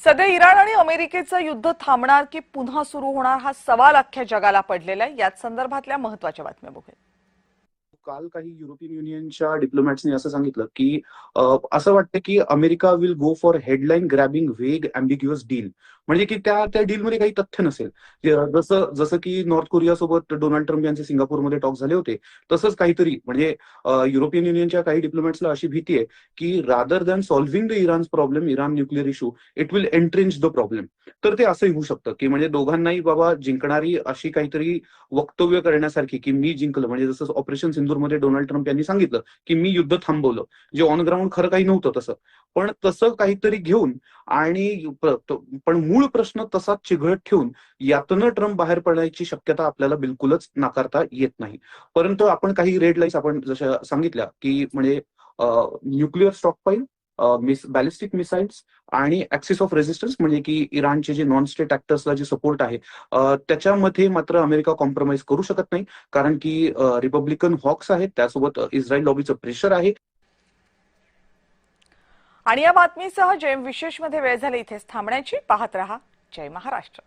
सध्या इराण आणि अमेरिकेचं युद्ध थांबणार की पुन्हा सुरू होणार हा सवाल अख्ख्या जगाला पडलेला आहे। याच संदर्भातल्या महत्त्वाच्या बातम्या बघूया। काल काही युरोपियन युनियनच्या डिप्लोमॅट्सनी असं सांगितलं की असं वाटतं की America will go for headline grabbing vague ambiguous deal, म्हणजे की त्या डीलमध्ये काही तथ्य नसेल। जसं जसं की नॉर्थ कोरिया सोबत डोनाल्ड ट्रम्प यांचे सिंगापूरमध्ये टॉक झाले होते, तसंच काहीतरी म्हणजे युरोपियन युनियनच्या काही डिप्लोमॅट्सला अशी भीती आहे की rather than solving the Iran problem, Iran nuclear issue, it will entrench the problem. तर ते असंही होऊ शकतं की म्हणजे दोघांनाही बाबा जिंकणारी अशी काहीतरी वक्तव्य करण्यासारखी की मी जिंकलं, म्हणजे जसं ऑपरेशन सिंदूरमध्ये डोनाल्ड ट्रम्प यांनी सांगितलं की मी युद्ध थांबवलं, जे ऑन ग्राउंड खरं काही नव्हतं तसं, पण तसं काहीतरी घेऊन आणि पण मूळ प्रश्न तसाच चिघळत ठेवून यातनं ट्रम्प बाहेर पडण्याची शक्यता आपल्याला बिलकुलच नाकारता येत नाही। परंतु आपण काही रेड लाईन्स आपण जशा सांगितल्या की म्हणजे न्यूक्लिअर स्टॉकपाईल, बॅलिस्टिक मिसाईल्स आणि ऍक्सिस ऑफ रेझिस्टन्स, म्हणजे की इराणचे जे नॉन स्टेट ऍक्टर्सला जे सपोर्ट आहे त्याच्यामध्ये मात्र अमेरिका कॉम्प्रोमाइज करू शकत नाही, कारण की रिपब्लिकन हॉक्स आहेत, त्यासोबत इस्रायल लॉबीचं प्रेशर आहे। आणि या बातमीसह जय विशेषमध्ये वेळ झाली इथेच थांबण्याची। पाहत रहा जय महाराष्ट्र।